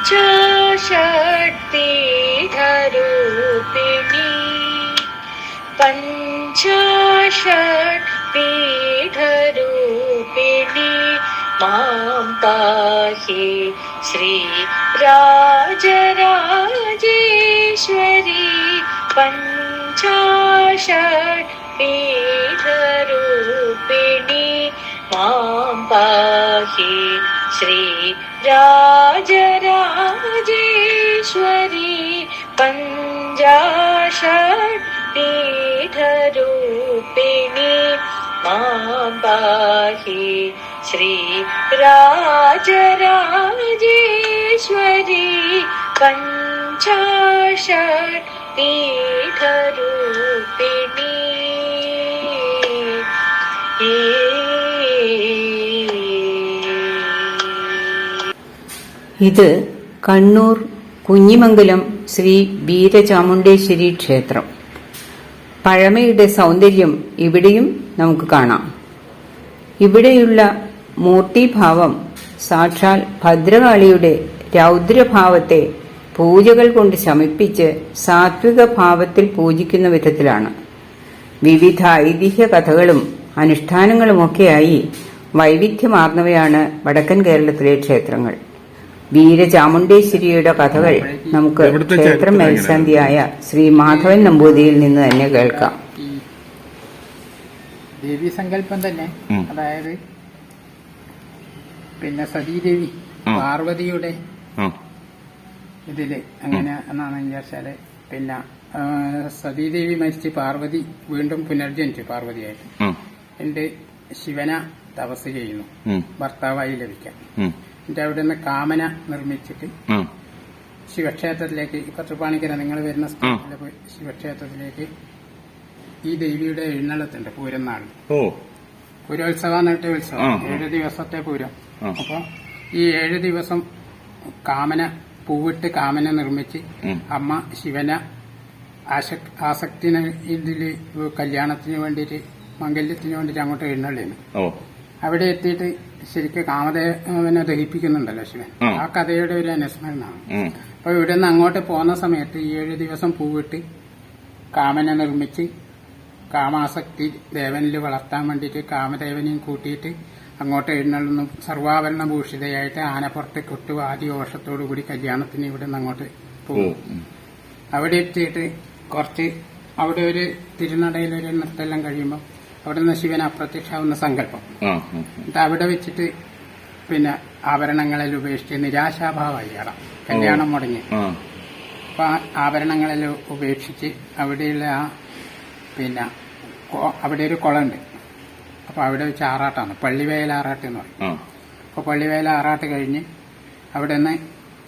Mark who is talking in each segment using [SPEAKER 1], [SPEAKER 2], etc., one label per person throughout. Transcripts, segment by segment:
[SPEAKER 1] पञ्चाशत्पीठरूपिणी पञ्चाशत्पीठरूपिणी मां पाहि श्रीराजराजेश्वरी पञ्चाशत्पीठरूपिणी मां पाहि श्रीराजराजेश्वरी पञ्चाशत्पीठरूपिणी मां पाहि श्रीराजराजेश्वरी पञ्चाशत्पीठरूपिणी.
[SPEAKER 2] ഇത് കണ്ണൂർ കുഞ്ഞിമംഗലം ശ്രീ വീരചാമുണ്ടേശ്വരി ക്ഷേത്രം. പഴമയുടെ സൗന്ദര്യം ഇവിടെയും നമുക്ക് കാണാം. ഇവിടെയുള്ള മൂർത്തിഭാവം സാക്ഷാൽ ഭദ്രകാളിയുടെ രൗദ്രഭാവത്തെ പൂജകൾ കൊണ്ട് ശമിപ്പിച്ച് സാത്വിക ഭാവത്തിൽ പൂജിക്കുന്ന വിധത്തിലാണ്. വിവിധ ഐതിഹ്യ കഥകളും അനുഷ്ഠാനങ്ങളുമൊക്കെയായി വൈവിധ്യമാർന്നവയാണ് വടക്കൻ കേരളത്തിലെ ക്ഷേത്രങ്ങൾ. വീരചാമുണ്ടേശ്വരിയുടെ കഥകൾ നമുക്ക് ക്ഷേത്ര മേൽശാന്തിയായ ശ്രീ മാധവൻ നമ്പൂതിരിയിൽ നിന്ന് തന്നെ കേൾക്കാം.
[SPEAKER 3] ദേവീ സങ്കല്പം തന്നെ, അതായത് പിന്നെ സതീദേവി പാർവതിയുടെ ഇതില് അങ്ങനെ എന്നാണ് വിചാരിച്ചാല്, പിന്നെ സതീദേവി മരിച്ച് പാർവതി വീണ്ടും പുനർജനിച്ചു പാർവതിയായിട്ട്. എന്റെ ശിവന തപസ് ചെയ്യുന്നു ഭർത്താവായി ലഭിക്കാൻ. എന്നിട്ട് അവിടെ നിന്ന് കാമന നിർമ്മിച്ചിട്ട് ശിവക്ഷേത്രത്തിലേക്ക്, പത്തുപാണിക്കര നിങ്ങൾ വരുന്ന സ്ഥലത്തിലെ ശിവക്ഷേത്രത്തിലേക്ക് ഈ ദേവിയുടെ എഴുന്നള്ളത്തുണ്ട് പൂരം നാളിൽ. പൂരോത്സവം എന്നിട്ട് ഉത്സവം 7 ദിവസത്തെ പൂരം. അപ്പൊ ഈ 7 ദിവസം കാമന പൂവിട്ട് കാമന നിർമ്മിച്ച് അമ്മ ശിവന ആസക്തിന് ഇതില് കല്യാണത്തിന് വേണ്ടിയിട്ട് മംഗല്യത്തിന് വേണ്ടിയിട്ട് അങ്ങോട്ട് എഴുന്നള്ളിയാണ്. അവിടെ എത്തിയിട്ട് ശരിക്കും കാമദേവനെ ദഹിപ്പിക്കുന്നുണ്ടല്ലോ ശിവൻ. ആ കഥയുടെ ഒരു അനുസ്മരണമാണ്. അപ്പൊ ഇവിടെ നിന്ന് അങ്ങോട്ട് പോകുന്ന സമയത്ത് ഈ 7 ദിവസം പൂവിട്ട് കാമന നിർമ്മിച്ച് കാമാസക്തി ദേവനിൽ വളർത്താൻ വേണ്ടിയിട്ട് കാമദേവനെയും കൂട്ടിയിട്ട് അങ്ങോട്ട് എഴുന്നള്ളുന്നു. സർവാഭരണ ഭൂഷിതയായിട്ട് ആനപ്പുറത്ത് കൊട്ടു ആദ്യോഷത്തോടുകൂടി കല്യാണത്തിന് ഇവിടെ നിന്ന് അങ്ങോട്ട് പോകും. അവിടെ എത്തിയിട്ട് കുറച്ച് അവിടെ ഒരു തിരുനടയിലൊരു നൃത്തെല്ലാം കഴിയുമ്പോൾ അവിടെ നിന്ന് ശിവൻ അപ്രത്യക്ഷാവുന്ന സങ്കല്പം. എന്നിട്ട് അവിടെ വെച്ചിട്ട് പിന്നെ ആഭരണങ്ങളിൽ ഉപേക്ഷിച്ച് നിരാശാഭാവമായി ഇയാളാം. കല്യാണം മുടങ്ങി. അപ്പൊ ആഭരണങ്ങളിൽ ഉപേക്ഷിച്ച് അവിടെയുള്ള പിന്നെ അവിടെ ഒരു കുളമുണ്ട്. അപ്പൊ അവിടെ വെച്ച് ആറാട്ടാണ്, പള്ളിവേല ആറാട്ട് എന്ന് പറയും. അപ്പൊ പള്ളിവേല ആറാട്ട് കഴിഞ്ഞ് അവിടെ നിന്ന്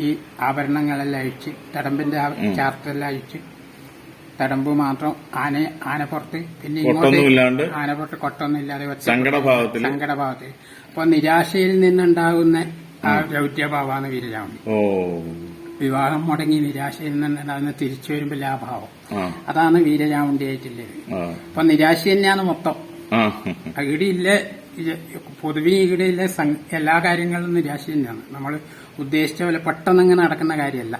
[SPEAKER 3] ഈ ആഭരണങ്ങളെല്ലാം അഴിച്ച് തടമ്പിന്റെ ചാർത്തെല്ലാം അഴിച്ച് തടമ്പ് മാത്രം ആനപ്പുറത്ത്, പിന്നെ ഇങ്ങോട്ട് ആനപ്പുറത്ത് കൊട്ടൊന്നും ഇല്ലാതെ സങ്കടഭാവത്തിൽ. അപ്പൊ നിരാശയിൽ നിന്നുണ്ടാകുന്ന ആ രൗദ്രഭാവമാണ് വീരചാമുണ്ഡി. വിവാഹം മുടങ്ങി നിരാശയിൽ നിന്നുണ്ടാകുന്ന തിരിച്ചു വരുമ്പോൾ ആ ഭാവം, അതാണ് വീരചാമുണ്ഡിയായിട്ടുള്ളത്. അപ്പൊ നിരാശ തന്നെയാണ് മൊത്തം. ഇവിടെയില്ല, പൊതുവെ ഇവിടെയില്ല എല്ലാ കാര്യങ്ങളും നിരാശ തന്നെയാണ്. നമ്മൾ ഉദ്ദേശിച്ച പോലെ പെട്ടെന്നങ്ങനെ നടക്കുന്ന കാര്യമല്ല.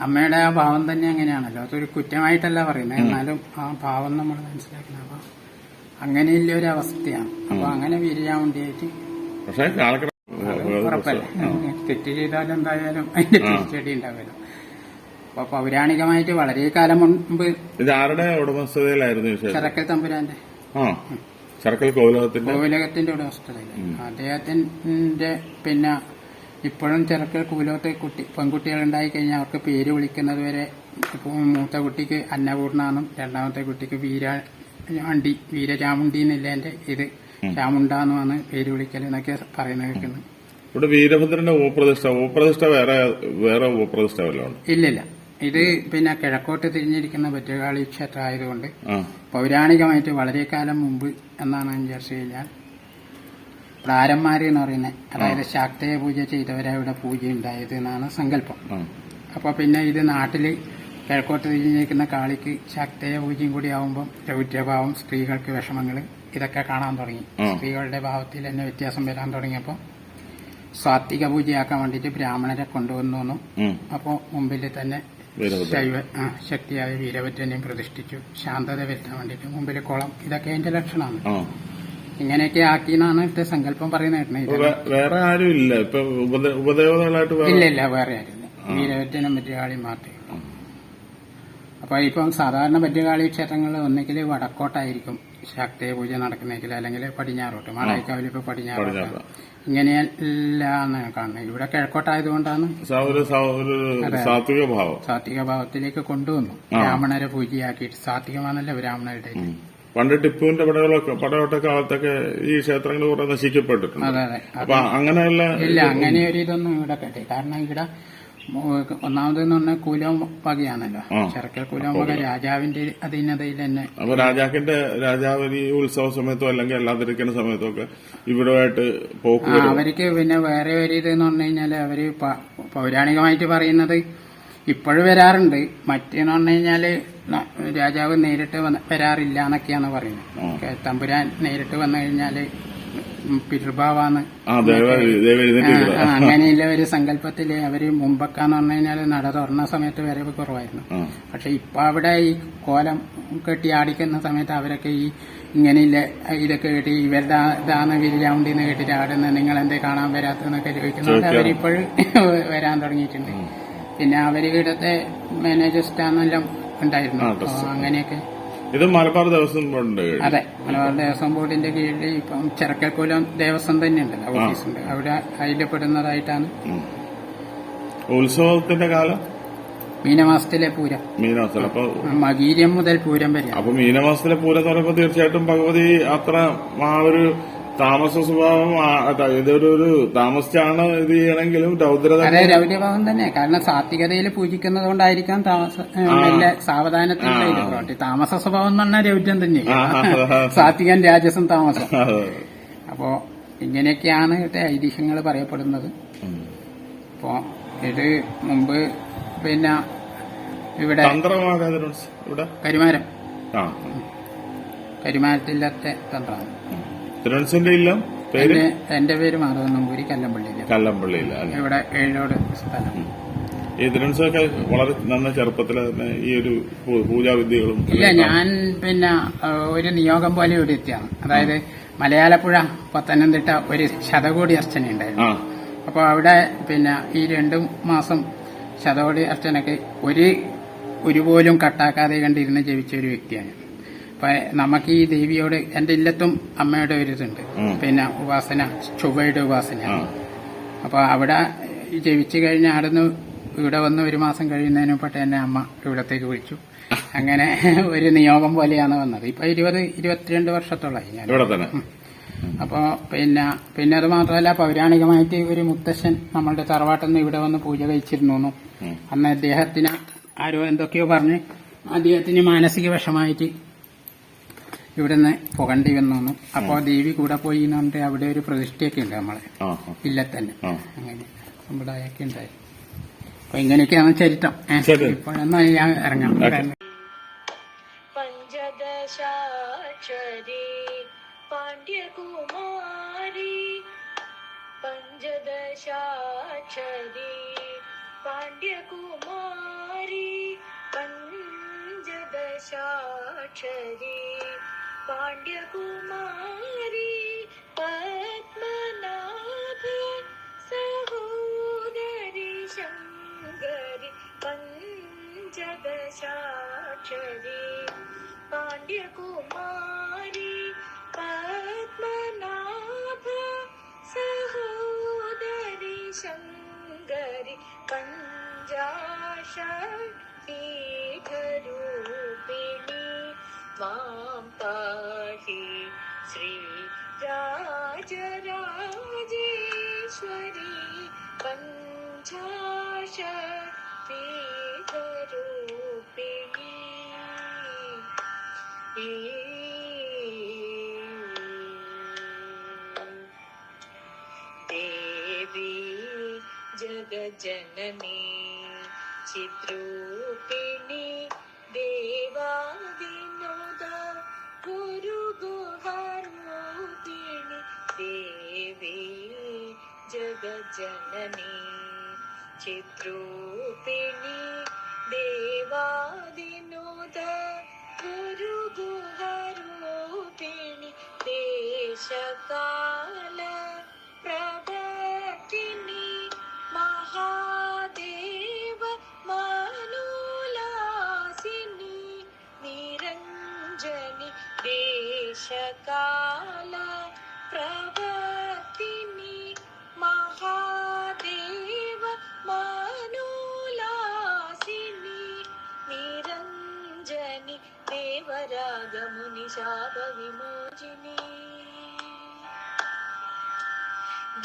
[SPEAKER 3] അമ്മയുടെ ആ ഭാവം തന്നെ അങ്ങനെയാണല്ലോ. അതൊരു കുറ്റമായിട്ടല്ല പറയുന്നത്, എന്നാലും ആ ഭാവം നമ്മൾ മനസ്സിലാക്കണം. അപ്പൊ അങ്ങനെയുള്ള ഒരു അവസ്ഥയാണ്. അപ്പൊ അങ്ങനെ വീരചാമുണ്ഡിയായിട്ട് ഉറപ്പല്ല. തെറ്റ് ചെയ്താൽ എന്തായാലും അതിന്റെ തിരിച്ചടി ഉണ്ടാവുമല്ലോ. അപ്പൊ പൗരാണികമായിട്ട് വളരെ കാലം മുൻപ് ചെറക്കൽ തമ്പുരാന്റെ കോവിലകത്തിന്റെ ഉടമസ്ഥതയിലാണ് അദ്ദേഹത്തിന്റെ. പിന്നെ ഇപ്പോഴും ചെറുക്കൽ കൂലോത്ത് പെൺകുട്ടികൾ ഉണ്ടായി കഴിഞ്ഞാൽ അവർക്ക് പേര് വിളിക്കുന്നത് വരെ മൂത്ത കുട്ടിക്ക് അന്നപൂർണ്ണാന്നും രണ്ടാമത്തെ കുട്ടിക്ക് വീരചാമുണ്ഡി എന്നില്ല ഇത് ചാമുണ്ടാന്നുമാണ് പേര് വിളിക്കൽ എന്നൊക്കെ പറയുന്നത് കേൾക്കുന്നത്.
[SPEAKER 4] ഇവിടെ വീരഭദ്രന്റെ ഉപപ്രതിഷ്ഠ വേറെ ഉപപ്രതിഷ്ഠ
[SPEAKER 3] ഇല്ലില്ല. ഇത് പിന്നെ കിഴക്കോട്ട് തിരിഞ്ഞിരിക്കുന്ന ഭദ്രകാളി ക്ഷേത്രം ആയതുകൊണ്ട് പൗരാണികമായിട്ട് വളരെ കാലം മുമ്പ് എന്നാണ് വിചാരിച്ചു കഴിഞ്ഞാൽ പ്രാരന്മാര് എന്ന് പറയുന്നത്, അതായത് ശാക്തേയ പൂജ ചെയ്തവരെ ഇവിടെ പൂജ ഉണ്ടായത് എന്നാണ് സങ്കല്പം. അപ്പൊ പിന്നെ ഇത് നാട്ടില് കിഴക്കോട്ട് തിരിഞ്ഞിരിക്കുന്ന കാളിക്ക് ശാക്തേയ പൂജയും കൂടി ആവുമ്പം രൗദ്രഭാവം, സ്ത്രീകൾക്ക് വിഷമങ്ങൾ, ഇതൊക്കെ കാണാൻ തുടങ്ങി. സ്ത്രീകളുടെ ഭാവത്തിൽ തന്നെ വ്യത്യാസം വരാൻ തുടങ്ങിയപ്പോൾ സാത്വിക പൂജയാക്കാൻ വേണ്ടിയിട്ട് ബ്രാഹ്മണരെ കൊണ്ടുവന്നു. അപ്പോ മുമ്പിൽ തന്നെ ശക്തിയായ വീരഭദ്രനെയും പ്രതിഷ്ഠിച്ചു. ശാന്തത വരുത്താൻ വേണ്ടിയിട്ട് മുമ്പിൽ കുളം, ഇതൊക്കെ അതിന്റെ ലക്ഷണമാണ്. ഇങ്ങനെയൊക്കെ ആക്കിയെന്നാണ് ഇത്തെ സങ്കല്പം പറയുന്നത്.
[SPEAKER 4] വേറെ ആരും ഇല്ല ഇപ്പൊ ഉപദേവതകളായിട്ട്?
[SPEAKER 3] ഇല്ല, വേറെ ആരുമില്ല. വീരഭദ്രനും ഭദ്രകാളിയും മാത്രമേ. അപ്പൊ ഇപ്പം സാധാരണ ഭദ്രകാളി ക്ഷേത്രങ്ങളിൽ ഒന്നെങ്കിൽ വടക്കോട്ടായിരിക്കും ശക്തി പൂജ നടക്കുന്നെങ്കിൽ, അല്ലെങ്കിൽ പടിഞ്ഞാറോട്ട്. മാളായിക്കാവിൽ ഇപ്പൊ പടിഞ്ഞാറോട്ട്. ഇങ്ങനെയല്ലാന്ന് കാണുന്നത്. ഇവിടെ കിഴക്കോട്ടായതുകൊണ്ടാണ് സാത്വിക ഭാവത്തിലേക്ക് കൊണ്ടുവന്നു. ബ്രാഹ്മണരെ പൂജയാക്കിയിട്ട് സാത്വികമാണല്ലോ ബ്രാഹ്മണരുടെ.
[SPEAKER 4] പണ്ട് ടിപ്പുവിന്റെ പടയോട്ട കാലത്തൊക്കെ ഈ ക്ഷേത്രങ്ങൾ കുറെ നശിക്കപ്പെട്ടിട്ടുണ്ട്.
[SPEAKER 3] അതെ.
[SPEAKER 4] അപ്പൊ അങ്ങനെയുള്ള
[SPEAKER 3] ഇല്ല, അങ്ങനെ ഒരു ഇതൊന്നും ഇവിടെ കിട്ടി. കാരണം ഇവിടെ ഒന്നാമതെന്ന് പറഞ്ഞാൽ കൂലം വകയാണല്ലോ. ചെറുക്കൽ കൂലം വക രാജാവിന്റെ അധീനതയിൽ തന്നെ.
[SPEAKER 4] അപ്പൊ രാജാവ് ഈ ഉത്സവ സമയത്തോ അല്ലെങ്കിൽ അല്ലാതിരിക്കുന്ന സമയത്തോ ഒക്കെ ഇവിടെയായിട്ട് പോക്ക്.
[SPEAKER 3] അവർക്ക് പിന്നെ വേറെ ഒരു ഇതെന്ന് പറഞ്ഞു കഴിഞ്ഞാല് അവര് പൗരാണികമായിട്ട് പറയുന്നത് ഇപ്പോഴും വരാറുണ്ട്. മറ്റേന്ന് പറഞ്ഞു കഴിഞ്ഞാല് രാജാവ് നേരിട്ട് വരാറില്ല എന്നൊക്കെയാണ് പറയുന്നത്. തമ്പുരാൻ നേരിട്ട് വന്നു കഴിഞ്ഞാല് പിതൃഭാവാന്ന് അങ്ങനെയുള്ള ഒരു സങ്കല്പത്തില് അവര് മുമ്പൊക്കെന്ന് പറഞ്ഞു കഴിഞ്ഞാല് നട തുറന്ന സമയത്ത് വരവ് കുറവായിരുന്നു. പക്ഷെ ഇപ്പൊ അവിടെ ഈ കോലം കെട്ടി ആടിക്കുന്ന സമയത്ത് അവരൊക്കെ ഈ ഇങ്ങനെയില്ല ഇതൊക്കെ കെട്ടി ഇവരുടെ ഇതാണ് വിരിയാവുണ്ടിന്ന് കേട്ടിട്ട് ആടുന്നത്, നിങ്ങൾ എന്തേ കാണാൻ വരാത്തെന്നൊക്കെ ചോദിക്കുന്നുണ്ട്. അവരിപ്പോഴും വരാൻ തുടങ്ങിയിട്ടുണ്ട്. പിന്നെ അവര് ഇവിടുത്തെ മാനേജേഴ്സാണെല്ലാം ഉണ്ടായിരുന്നു. അങ്ങനെയൊക്കെ.
[SPEAKER 4] ഇത് മലബാർ ദേവസ്വം ബോർഡിന്റെ?
[SPEAKER 3] അതെ, മലബാർ ദേവസ്വം ബോർഡിന്റെ കീഴിൽ ഇപ്പം ചിറക്കൽക്കൂലം ദേവസ്വം തന്നെയുണ്ടല്ലോ, ഓഫീസുണ്ട്. അവിടെ അതിൽപ്പെടുന്നതായിട്ടാണ്.
[SPEAKER 4] ഉത്സവത്തിന്റെ കാലം
[SPEAKER 3] മീനമാസത്തിലെ പൂരം.
[SPEAKER 4] മീനമാസത്തിൽ അപ്പൊ
[SPEAKER 3] മകീരം മുതൽ പൂരം വരെ.
[SPEAKER 4] അപ്പൊ മീനമാസത്തിലെ പൂരം എന്ന് പറയുമ്പോൾ തീർച്ചയായിട്ടും ഭഗവതി അത്ര ആ ഒരു താമസ സ്വഭാവം, ഇതൊരു താമസിച്ചാണ് ഇത് ചെയ്യണമെങ്കിലും
[SPEAKER 3] അതെ, രൗദ്രഭാവം തന്നെ. കാരണം സാത്വികതയിൽ പൂജിക്കുന്നത് കൊണ്ടായിരിക്കാം സാവധാനത്തിൽ. താമസ സ്വഭാവം എന്ന് പറഞ്ഞാൽ രൗദ്രം തന്നെയാണ്. സാത്വികൻ, രാജസം, താമസം. അപ്പോ ഇങ്ങനെയൊക്കെയാണ് ഐതിഹ്യങ്ങൾ പറയപ്പെടുന്നത്. അപ്പോ ഇത് മുമ്പ് പിന്നെ ഇവിടെ കരിമാരത്തിലത്തെ തന്ത്രമാണ്. എന്റെ പേര് മാധവൻ നമ്പൂരി, കല്ലമ്പള്ളിയില്. ഇവിടെ ഏഴോട് സ്ഥലം.
[SPEAKER 4] ഈ തിരുവനന്തപുരമൊക്കെ വളരെ നന്ന ചെറുപ്പത്തിൽ ഈ ഒരു പൂജാവിദ്യകളും
[SPEAKER 3] ഇല്ല. ഞാൻ പിന്നെ ഒരു നിയോഗം പോലെ ഇവിടെ എത്തിയാണ്. അതായത് മലയാളപ്പുഴ പത്തനംതിട്ട ഒരു ശതകോടി അർച്ചന ഉണ്ടായിരുന്നു. അപ്പൊ അവിടെ പിന്നെ ഈ 2 മാസം ശതകോടി അർച്ചനക്ക് ഒരു പോലും കട്ടാക്കാതെ കണ്ടിരുന്ന് ജപിച്ച ഒരു വ്യക്തിയാണ്. അപ്പൊ നമുക്ക് ഈ ദേവിയോട് എന്റെ ഇല്ലത്തും അമ്മയുടെ ഒരു ഇതുണ്ട്. പിന്നെ ഉപാസന, ചൊവ്വയുടെ ഉപാസന. അപ്പൊ അവിടെ ജപിച്ചു കഴിഞ്ഞ അവിടുന്ന് ഇവിടെ വന്ന് 1 മാസം കഴിയുന്നതിന് പെട്ട് എന്നെ അമ്മ ഇവിടത്തേക്ക് വിളിച്ചു. അങ്ങനെ ഒരു നിയോഗം പോലെയാണ് വന്നത്. ഇപ്പൊ 22 വർഷത്തോളമായി ഞാൻ. അപ്പൊ പിന്നെ അത് മാത്രമല്ല, പൗരാണികമായിട്ട് ഒരു മുത്തശ്ശൻ നമ്മളുടെ തറവാട്ടിൽ നിന്ന് ഇവിടെ വന്ന് പൂജ കഴിച്ചിരുന്നു. അന്ന് അദ്ദേഹത്തിന് ആരോ എന്തൊക്കെയോ പറഞ്ഞ് അദ്ദേഹത്തിന് മാനസിക വിഷമായിട്ട് ഇവിടുന്ന് പോകേണ്ടി വന്നു. അപ്പോ ദേവി കൂടെ പോയി എന്ന് പറഞ്ഞിട്ട് അവിടെ ഒരു പ്രതിഷ്ഠയൊക്കെ ഉണ്ട് നമ്മളെ ഇല്ലത്തന്നെ. അങ്ങനെ സമ്പ്രദായമൊക്കെ ഉണ്ടായി. അപ്പൊ ഇങ്ങനെയൊക്കെയാണ് ചരിത്രം. ഇപ്പോഴൊന്നും ഞാൻ ഇറങ്ങാം.
[SPEAKER 1] പഞ്ചദശാക്ഷരി പാണ്ഡ്യകുമാരി, പഞ്ചദശാക്ഷരി പാണ്ഡ്യകുമാരി, പഞ്ചദശാക്ഷരി പാണ്ഡ്യകുമാരി, പത്മനാഭ സഹോദരി ശങ്കരി, പഞ്ചദശാക്ഷരി പാണ്ഡ്യകുമാരി, പത്മനാഭ സഹോദരി ശങ്കരി, പഞ്ചാശീഘരൂപിണി മാം പാഹി ശ്രീ രാജരാജേശ്വരി, പഞ്ചാശീഘരൂപിണി. ദേവി ജഗജ്ജനനി ചിദ്രൂപിണി, ദേവാദിനോദ ഗുരുഗുഹാരൂപിണി, ദേവി जगज्जननी चिद्रूपिणी देवादिनोद गुरुगुहरूपिणी देशकाल प्रवर्तिनी महादेव मनोलासिनी निरञ्जनी देशकाल प्रवर्तिनी महादेव मनोलासिनी निरञ्जनी देवरागमुनि शापविमोचिनी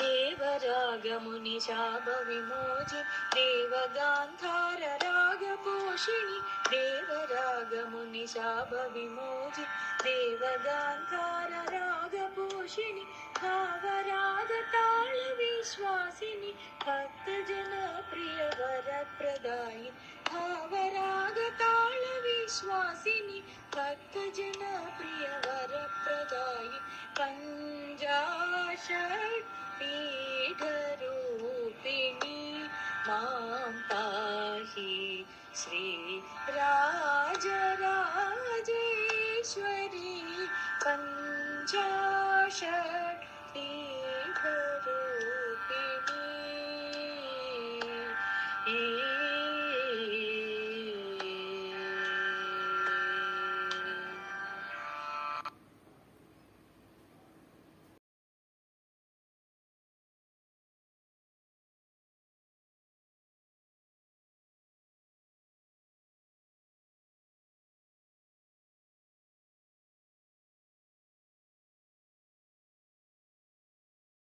[SPEAKER 1] देवरागमुनि शापविमोचिनी देवगान्धार रागपोषिणी देवरागमुनि शापविमोचिनी देवगान्धार रागपोषिणी भावरागताल विश्वासिनी भक्तजन प्रिय वरप्रदायिनी भावरागताल विश्वासिनी भक्तजन प्रिय वरप्रदायिनी पञ्चाशत् पीठरूपिणी मां पाहि श्री राजराजेश्वरी पञ्चाशत् पीठ